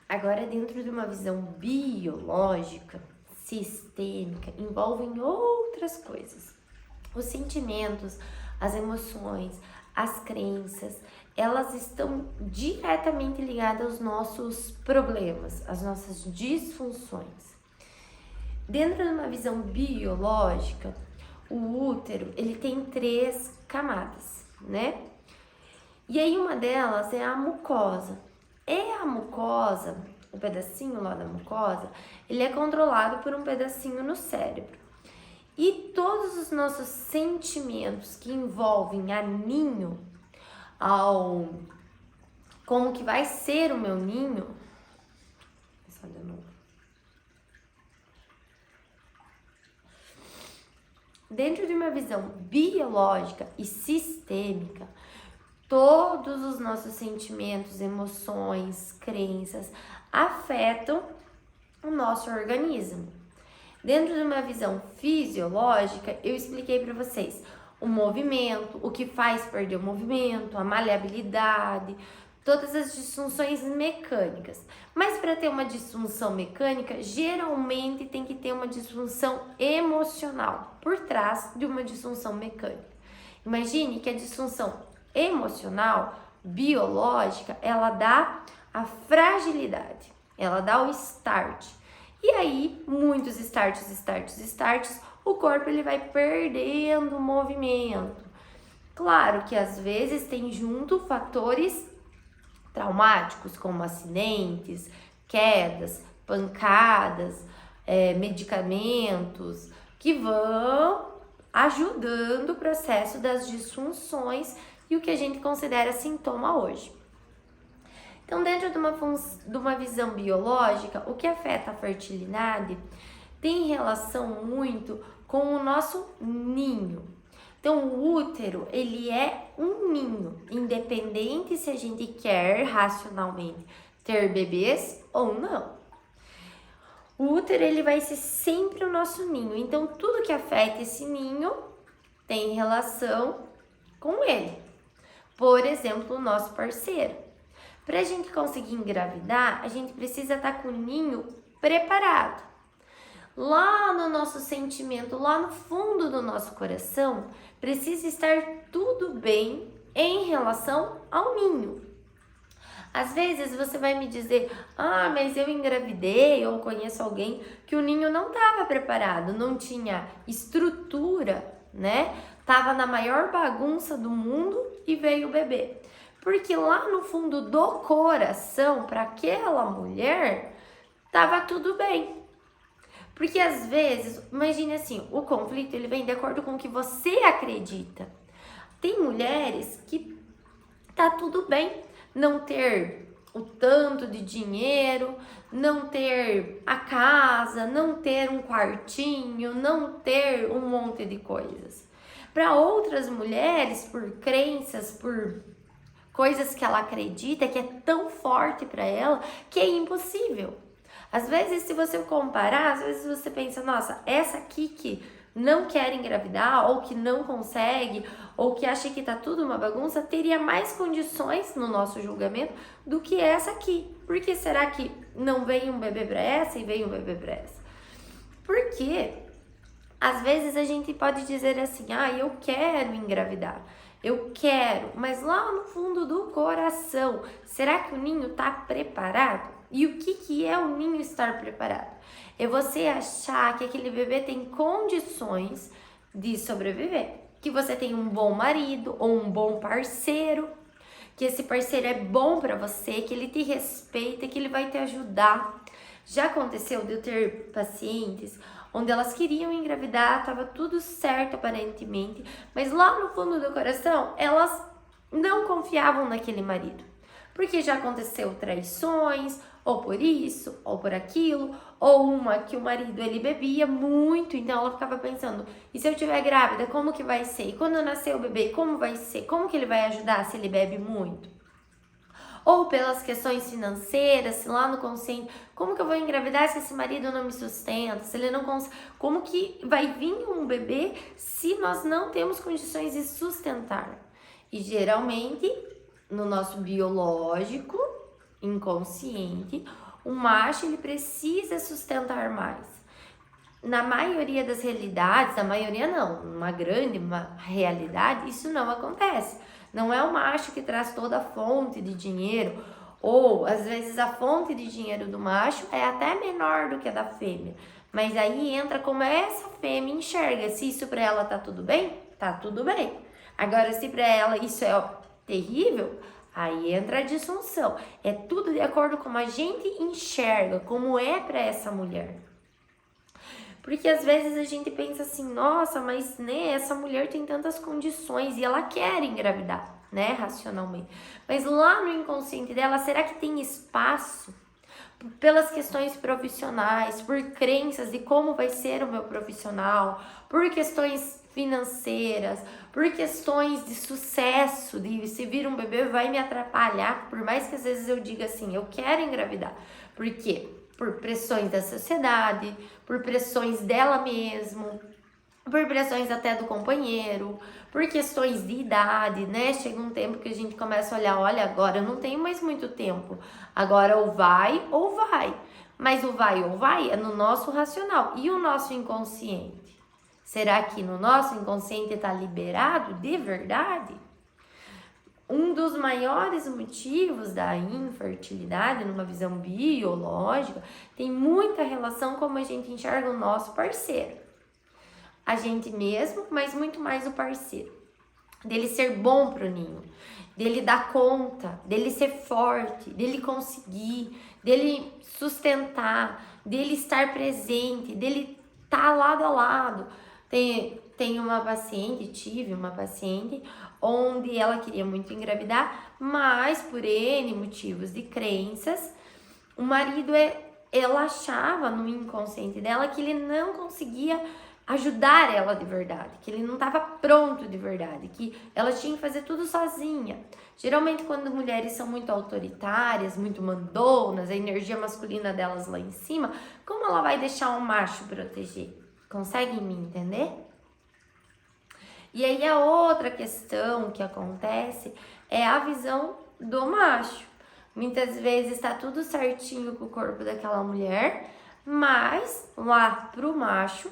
Agora, dentro de uma visão biológica, sistêmica, envolvem outras coisas. Os sentimentos, as emoções, as crenças, elas estão diretamente ligadas aos nossos problemas, às nossas disfunções. Dentro de uma visão biológica, o útero, ele tem 3 camadas, né? E aí uma delas é a mucosa. A mucosa, o pedacinho lá da mucosa, ele é controlado por um pedacinho no cérebro. E todos os nossos sentimentos que envolvem a ninho, como que vai ser o meu ninho, só de novo. Dentro de uma visão biológica e sistêmica, todos os nossos sentimentos, emoções, crenças afetam o nosso organismo. Dentro de uma visão fisiológica, eu expliquei para vocês o movimento, o que faz perder o movimento, a maleabilidade, todas as disfunções mecânicas. Mas para ter uma disfunção mecânica, geralmente tem que ter uma disfunção emocional por trás de uma disfunção mecânica. Imagine que a disfunção emocional, biológica, ela dá a fragilidade, ela dá o start. E aí, muitos starts, o corpo ele vai perdendo o movimento. Claro que às vezes tem junto fatores traumáticos, como acidentes, quedas, pancadas, medicamentos, que vão ajudando o processo das disfunções e o que a gente considera sintoma hoje. Então, dentro de uma visão biológica, o que afeta a fertilidade tem relação muito com o nosso ninho. Então, o útero, ele é um ninho, independente se a gente quer racionalmente ter bebês ou não. O útero, ele vai ser sempre o nosso ninho. Então, tudo que afeta esse ninho tem relação com ele. Por exemplo, o nosso parceiro. Para a gente conseguir engravidar, a gente precisa estar com o ninho preparado. Lá no nosso sentimento, lá no fundo do nosso coração, precisa estar tudo bem em relação ao ninho. Às vezes você vai me dizer, mas eu engravidei ou conheço alguém que o ninho não estava preparado, não tinha estrutura, né? Tava na maior bagunça do mundo e veio o bebê. Porque lá no fundo do coração, para aquela mulher, tava tudo bem. Porque às vezes, imagine assim, o conflito ele vem de acordo com o que você acredita. Tem mulheres que tá tudo bem não ter o tanto de dinheiro, não ter a casa, não ter um quartinho, não ter um monte de coisas. Para outras mulheres, por crenças, por coisas que ela acredita, que é tão forte para ela, que é impossível. Às vezes, se você comparar, às vezes você pensa, nossa, essa aqui que não quer engravidar, ou que não consegue, ou que acha que tá tudo uma bagunça, teria mais condições no nosso julgamento do que essa aqui. Por que será que não vem um bebê pra essa e vem um bebê pra essa? Porque às vezes a gente pode dizer assim, eu quero engravidar. Eu quero, mas lá no fundo do coração, será que o ninho tá preparado? E o que é o ninho estar preparado? É você achar que aquele bebê tem condições de sobreviver. Que você tem um bom marido ou um bom parceiro, que esse parceiro é bom para você, que ele te respeita, que ele vai te ajudar. Já aconteceu de eu ter pacientes onde elas queriam engravidar, estava tudo certo aparentemente, mas lá no fundo do coração elas não confiavam naquele marido, porque já aconteceu traições, ou por isso, ou por aquilo, ou uma que o marido ele bebia muito, então ela ficava pensando, e se eu estiver grávida, como que vai ser? E quando nascer o bebê, como vai ser? Como que ele vai ajudar se ele bebe muito? Ou pelas questões financeiras, se lá no consciente, como que eu vou engravidar se esse marido não me sustenta, se ele não consegue, como que vai vir um bebê se nós não temos condições de sustentar? E geralmente, no nosso biológico, inconsciente, O macho, ele precisa sustentar mais. Na maioria das realidades, na maioria não, uma grande realidade, isso não acontece. Não é o macho que traz toda a fonte de dinheiro, ou às vezes a fonte de dinheiro do macho é até menor do que a da fêmea. Mas aí entra como essa fêmea enxerga. Se isso para ela tá tudo bem, tá tudo bem. Agora, se para ela isso é terrível, aí entra a disfunção. É tudo de acordo com como a gente enxerga, como é para essa mulher. Porque às vezes a gente pensa assim, nossa, mas né, essa mulher tem tantas condições e ela quer engravidar, né, racionalmente. Mas lá no inconsciente dela, será que tem espaço pelas questões profissionais, por crenças de como vai ser o meu profissional, por questões financeiras, por questões de sucesso, de se vir um bebê vai me atrapalhar, por mais que às vezes eu diga assim, eu quero engravidar. Por quê? Por pressões da sociedade, por pressões dela mesma, por pressões até do companheiro, por questões de idade, né? Chega um tempo que a gente começa a olhar, olha, agora eu não tenho mais muito tempo, agora ou vai ou vai. Mas o vai ou vai é no nosso racional. E o nosso inconsciente? Será que no nosso inconsciente está liberado de verdade? Um dos maiores motivos da infertilidade, numa visão biológica, tem muita relação com como a gente enxerga o nosso parceiro. A gente mesmo, mas muito mais o parceiro. Dele ser bom pro ninho, dele dar conta, dele ser forte, dele conseguir, dele sustentar, dele estar presente, dele estar lado a lado. Tive uma paciente onde ela queria muito engravidar, mas por N motivos de crenças, o marido, ela achava no inconsciente dela que ele não conseguia ajudar ela de verdade, que ele não estava pronto de verdade, que ela tinha que fazer tudo sozinha. Geralmente quando mulheres são muito autoritárias, muito mandonas, a energia masculina delas lá em cima, como ela vai deixar um macho proteger? Conseguem me entender? E aí a outra questão que acontece é a visão do macho. Muitas vezes está tudo certinho com o corpo daquela mulher, mas lá pro macho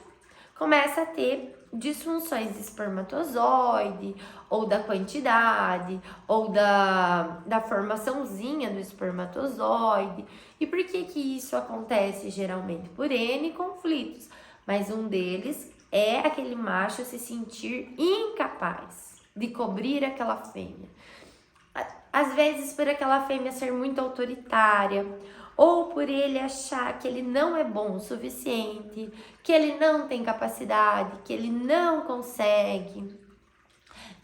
começa a ter disfunções de espermatozoide, ou da quantidade, ou da formaçãozinha do espermatozoide. E por que isso acontece geralmente? Por N conflitos, mas um deles é aquele macho se sentir incapaz de cobrir aquela fêmea. Às vezes por aquela fêmea ser muito autoritária, ou por ele achar que ele não é bom o suficiente, que ele não tem capacidade, que ele não consegue,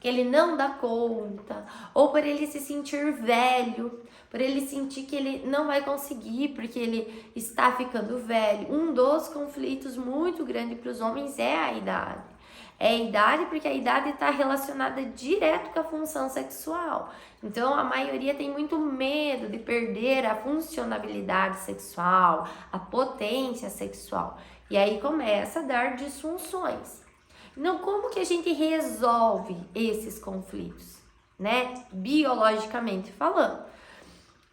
que ele não dá conta, ou por ele se sentir velho, por ele sentir que ele não vai conseguir porque ele está ficando velho. Um dos conflitos muito grande para os homens é a idade. É a idade porque a idade está relacionada direto com a função sexual. Então, a maioria tem muito medo de perder a funcionalidade sexual, a potência sexual. E aí começa a dar disfunções. Então, como que a gente resolve esses conflitos, né? Biologicamente falando.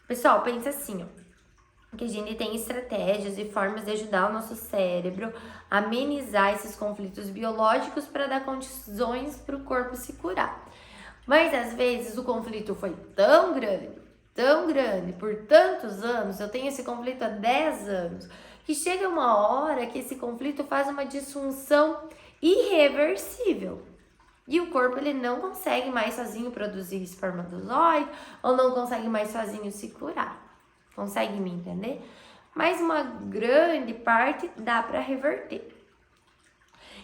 Pessoal, pensa assim, ó, que a gente tem estratégias e formas de ajudar o nosso cérebro a amenizar esses conflitos biológicos para dar condições para o corpo se curar. Mas às vezes o conflito foi tão grande, por tantos anos, eu tenho esse conflito há 10 anos, que chega uma hora que esse conflito faz uma disfunção irreversível. E o corpo ele não consegue mais sozinho produzir espermatozoide ou não consegue mais sozinho se curar. Consegue me entender? Mas uma grande parte dá para reverter.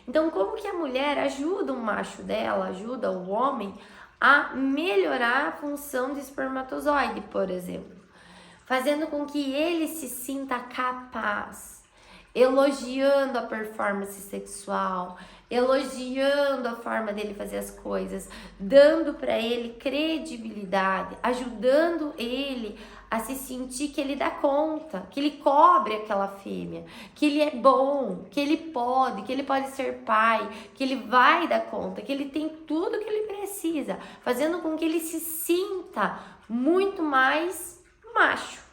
Então, como que a mulher ajuda o macho dela, ajuda o homem a melhorar a função do espermatozoide, por exemplo? Fazendo com que ele se sinta capaz, elogiando a performance sexual, elogiando a forma dele fazer as coisas, dando para ele credibilidade, ajudando ele a se sentir que ele dá conta, que ele cobre aquela fêmea, que ele é bom, que ele pode ser pai, que ele vai dar conta, que ele tem tudo que ele precisa, fazendo com que ele se sinta muito mais macho.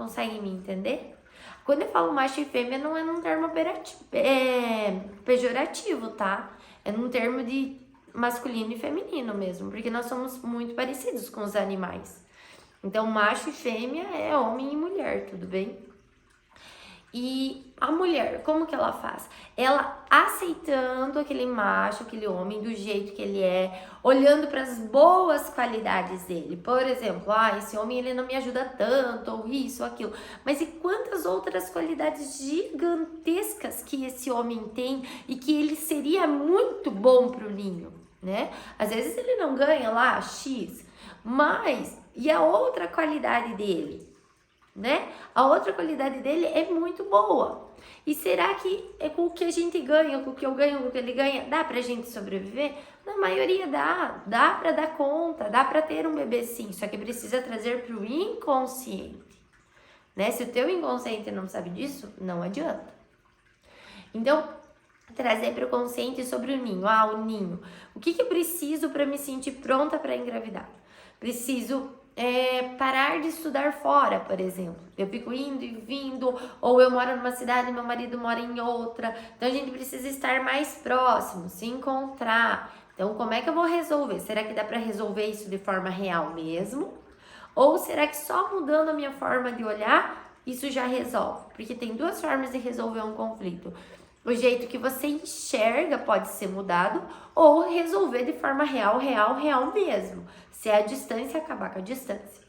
Conseguem me entender? Quando eu falo macho e fêmea, não é num termo pejorativo, tá? É num termo de masculino e feminino mesmo, porque nós somos muito parecidos com os animais. Então, macho e fêmea é homem e mulher, tudo bem? E a mulher, como que ela faz? Ela aceitando aquele macho, aquele homem do jeito que ele é, olhando para as boas qualidades dele. Por exemplo, esse homem ele não me ajuda tanto, ou isso, ou aquilo. Mas e quantas outras qualidades gigantescas que esse homem tem e que ele seria muito bom pro ninho, né? Às vezes ele não ganha lá X, mas e a outra qualidade dele? Né? A outra qualidade dele é muito boa. E será que é com o que a gente ganha, com o que eu ganho, com o que ele ganha, dá pra gente sobreviver? Na maioria dá pra dar conta, dá pra ter um bebê sim, só que precisa trazer pro inconsciente, né? Se o teu inconsciente não sabe disso, não adianta. Então, trazer para o consciente sobre o ninho. O ninho. O que eu preciso para me sentir pronta para engravidar? Preciso parar de estudar fora, por exemplo. Eu fico indo e vindo, ou eu moro numa cidade e meu marido mora em outra. Então, a gente precisa estar mais próximo, se encontrar. Então, como é que eu vou resolver? Será que dá para resolver isso de forma real mesmo? Ou será que só mudando a minha forma de olhar, isso já resolve? Porque tem duas formas de resolver um conflito. O jeito que você enxerga pode ser mudado ou resolver de forma real mesmo. Se é a distância, acabar com a distância.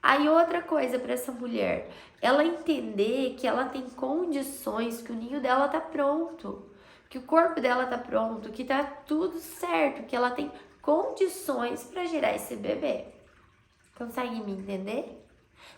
Aí outra coisa para essa mulher, ela entender que ela tem condições, que o ninho dela tá pronto, que o corpo dela tá pronto, que tá tudo certo, que ela tem condições para gerar esse bebê. Consegue me entender?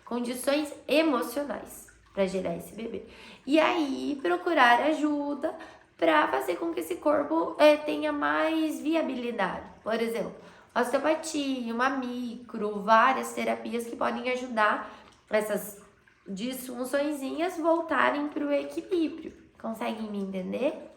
Condições emocionais para gerar esse bebê. E aí, procurar ajuda para fazer com que esse corpo tenha mais viabilidade. Por exemplo, osteopatia, uma micro, várias terapias que podem ajudar essas disfunçõezinhas voltarem para o equilíbrio. Conseguem me entender?